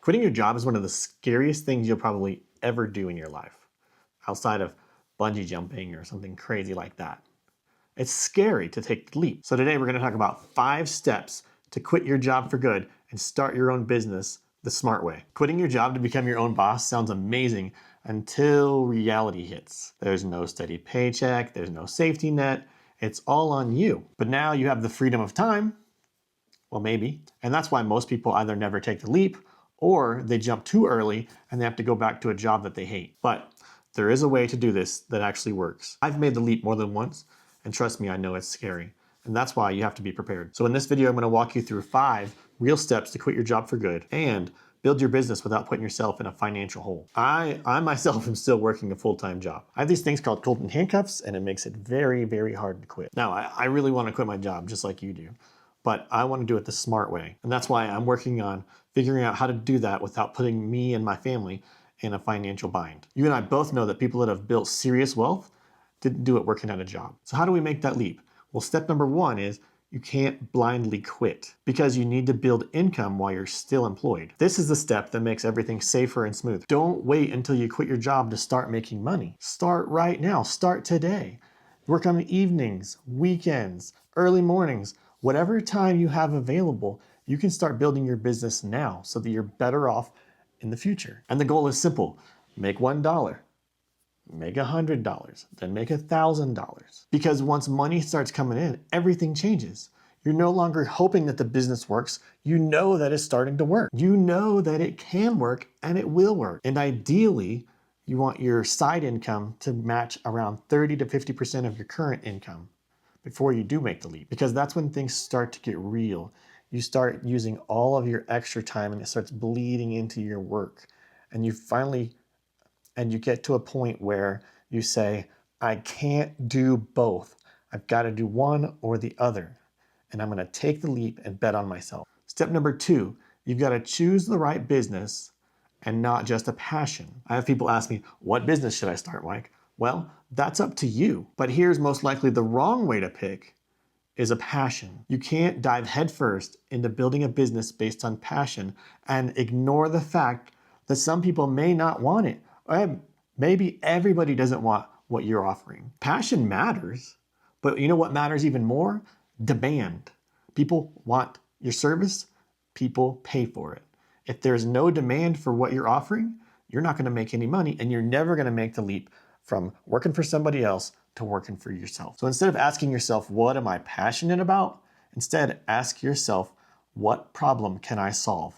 Quitting your job is one of the scariest things you'll probably ever do in your life, outside of bungee jumping or something crazy like that. It's scary to take the leap. So today we're going to talk about 5 steps to quit your job for good and start your own business the smart way. Quitting your job to become your own boss sounds amazing until reality hits. There's no steady paycheck, there's no safety net, it's all on you. But now you have the freedom of time, well maybe, and that's why most people either never take the leap or they jump too early and they have to go back to a job that they hate. But there is a way to do this that actually works. I've made the leap more than once, and trust me, I know it's scary. And that's why you have to be prepared. So in this video, I'm going to walk you through 5 real steps to quit your job for good and build your business without putting yourself in a financial hole. I myself am still working a full-time job. I have these things called golden handcuffs, and it makes it very, very hard to quit. Now, I really want to quit my job just like you do, but I want to do it the smart way. And that's why I'm working on figuring out how to do that without putting me and my family in a financial bind. You and I both know that people that have built serious wealth didn't do it working at a job. So how do we make that leap? Well, step number 1 is you can't blindly quit because you need to build income while you're still employed. This is the step that makes everything safer and smooth. Don't wait until you quit your job to start making money. Start right now. Start today. Work on the evenings, weekends, early mornings, whatever time you have available, you can start building your business now so that you're better off in the future. And the goal is simple. Make $1. Make $100, then make $1,000. Because once money starts coming in, everything changes. You're no longer hoping that the business works. You know that it's starting to work. You know that it can work and it will work. And ideally, you want your side income to match around 30 to 50% of your current income before you do make the leap. Because that's when things start to get real. You start using all of your extra time and it starts bleeding into your work. And you get to a point where you say, I can't do both. I've got to do one or the other. And I'm going to take the leap and bet on myself. Step number 2, you've got to choose the right business and not just a passion. I have people ask me, what business should I start, Mike? Well, that's up to you. But here's most likely the wrong way to pick is a passion. You can't dive headfirst into building a business based on passion and ignore the fact that some people may not want it. Maybe everybody doesn't want what you're offering. Passion matters, but you know what matters even more? Demand. People want your service, people pay for it. If there's no demand for what you're offering, you're not going to make any money and you're never going to make the leap from working for somebody else to working for yourself. So instead of asking yourself, what am I passionate about? Instead, ask yourself, what problem can I solve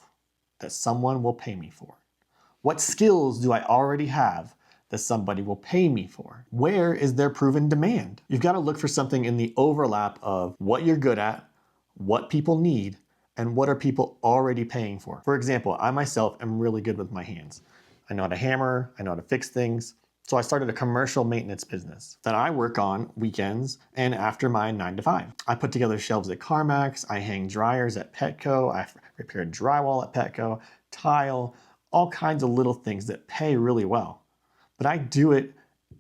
that someone will pay me for? What skills do I already have that somebody will pay me for? Where is there proven demand? You've got to look for something in the overlap of what you're good at, what people need, and what are people already paying for. For example, I myself am really good with my hands. I know how to hammer, I know how to fix things. So I started a commercial maintenance business that I work on weekends and after my 9 to 5. I put together shelves at CarMax, I hang dryers at Petco, I repaired drywall at Petco, tile, all kinds of little things that pay really well. But I do it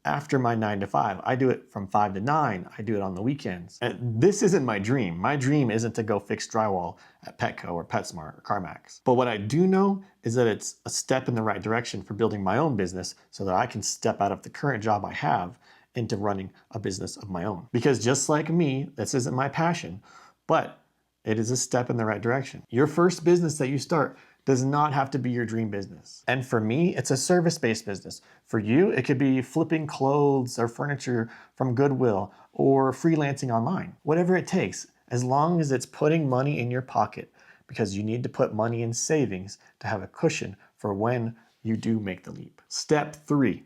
after my 9 to 5. I do it from 5 to 9. I do it on the weekends. And this isn't my dream. My dream isn't to go fix drywall at Petco or PetSmart or CarMax. But what I do know is that it's a step in the right direction for building my own business so that I can step out of the current job I have into running a business of my own. Because just like me, this isn't my passion, but it is a step in the right direction. Your first business that you start does not have to be your dream business. And for me, it's a service-based business. For you, it could be flipping clothes or furniture from Goodwill or freelancing online. Whatever it takes, as long as it's putting money in your pocket, because you need to put money in savings to have a cushion for when you do make the leap. Step 3,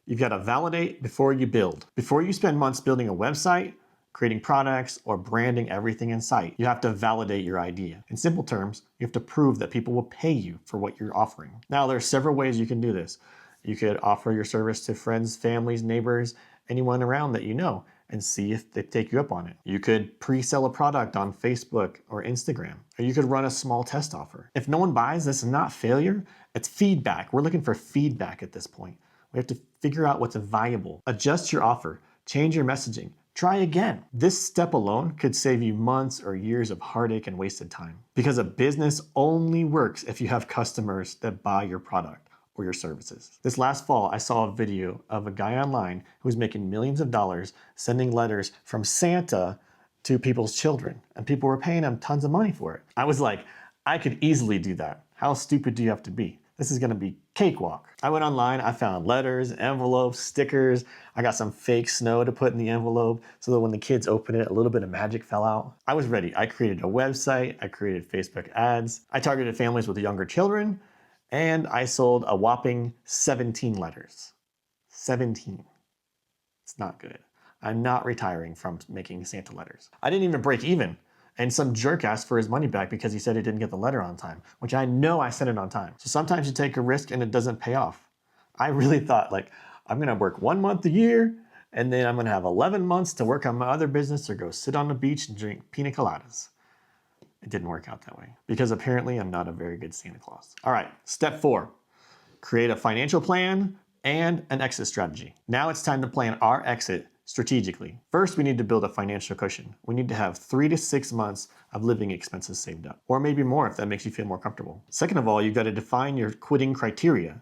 you've got to validate before you build. Before you spend months building a website, creating products, or branding everything in sight, you have to validate your idea. In simple terms, you have to prove that people will pay you for what you're offering. Now, there are several ways you can do this. You could offer your service to friends, families, neighbors, anyone around that you know, and see if they take you up on it. You could pre-sell a product on Facebook or Instagram, or you could run a small test offer. If no one buys, this is not failure, it's feedback. We're looking for feedback at this point. We have to figure out what's viable. Adjust your offer, change your messaging, Try again. This step alone could save you months or years of heartache and wasted time. Because a business only works if you have customers that buy your product or your services. This last fall, I saw a video of a guy online who was making millions of dollars sending letters from Santa to people's children, and people were paying him tons of money for it. I was like, I could easily do that. How stupid do you have to be? This is gonna be cakewalk. I went online, I found letters, envelopes, stickers. I got some fake snow to put in the envelope so that when the kids open it, a little bit of magic fell out. I was ready. I created a website, I created Facebook ads, I targeted families with younger children, and I sold a whopping 17 letters. 17. It's not good. I'm not retiring from making Santa letters. I didn't even break even. And some jerk asked for his money back because he said he didn't get the letter on time, which I know I sent it on time. So sometimes you take a risk and it doesn't pay off. I really thought, like, I'm gonna work 1 month a year, and then I'm gonna have 11 months to work on my other business or go sit on the beach and drink pina coladas. It didn't work out that way because apparently I'm not a very good Santa Claus. All right, step 4, create a financial plan and an exit strategy. Now it's time to plan our exit strategically. First, we need to build a financial cushion. We need to have 3 to 6 months of living expenses saved up, or maybe more if that makes you feel more comfortable. Second of all, you've got to define your quitting criteria.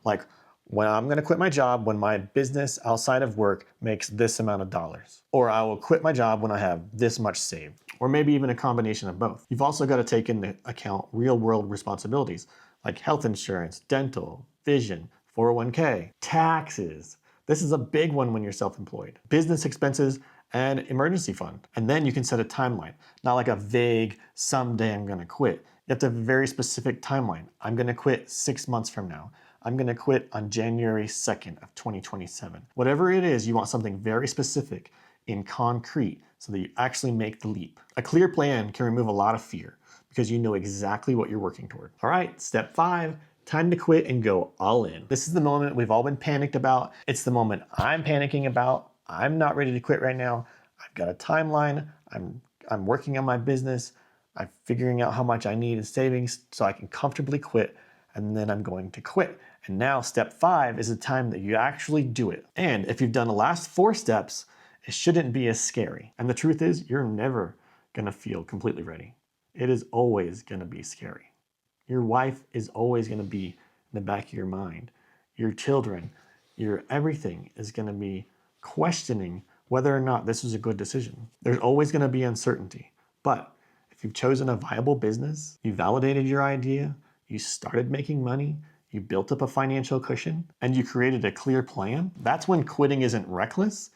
Like when I'm gonna quit my job when my business outside of work makes this amount of dollars, or I will quit my job when I have this much saved, or maybe even a combination of both. You've also got to take into account real world responsibilities like health insurance, dental, vision, 401k, taxes. This is a big one when you're self-employed. Business expenses and emergency fund. And then you can set a timeline, not like a vague, someday I'm gonna quit. You have to have a very specific timeline. I'm gonna quit 6 months from now. I'm gonna quit on January 2nd of 2027. Whatever it is, you want something very specific in concrete so that you actually make the leap. A clear plan can remove a lot of fear because you know exactly what you're working toward. All right, step 5, time to quit and go all in. This is the moment we've all been panicked about. It's the moment I'm panicking about. I'm not ready to quit right now. I've got a timeline. I'm working on my business. I'm figuring out how much I need in savings so I can comfortably quit, and then I'm going to quit. And now step 5 is the time that you actually do it. And if you've done the last 4 steps, it shouldn't be as scary. And the truth is, you're never gonna feel completely ready. It is always gonna be scary. Your wife is always going to be in the back of your mind. Your children, your everything is going to be questioning whether or not this was a good decision. There's always going to be uncertainty. But if you've chosen a viable business, you validated your idea, you started making money, you built up a financial cushion, and you created a clear plan, that's when quitting isn't reckless,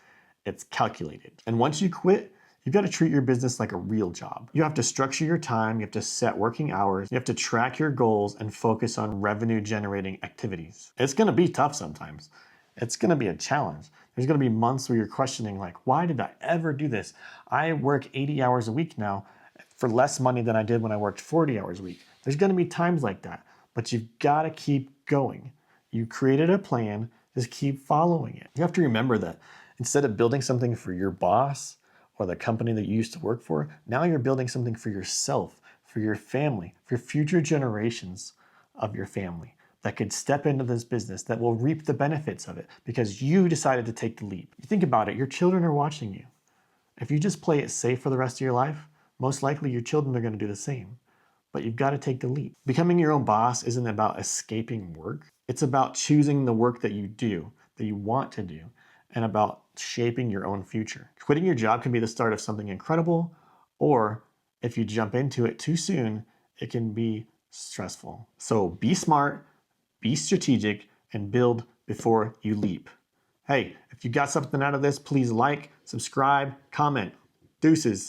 it's calculated. And once you quit, you've got to treat your business like a real job. You have to structure your time, you have to set working hours, you have to track your goals and focus on revenue generating activities. It's gonna be tough sometimes. It's gonna be a challenge. There's gonna be months where you're questioning like, why did I ever do this? I work 80 hours a week now for less money than I did when I worked 40 hours a week. There's gonna be times like that, but you've gotta keep going. You created a plan, just keep following it. You have to remember that instead of building something for your boss, or the company that you used to work for, now you're building something for yourself, for your family, for future generations of your family that could step into this business that will reap the benefits of it because you decided to take the leap. You think about it, your children are watching you. If you just play it safe for the rest of your life, most likely your children are going to do the same. But you've got to take the leap. Becoming your own boss isn't about escaping work. It's about choosing the work that you do, that you want to do, and about shaping your own future. Quitting your job can be the start of something incredible, or if you jump into it too soon, it can be stressful. So be smart, be strategic, and build before you leap. Hey, if you got something out of this, please like, subscribe, comment. Deuces.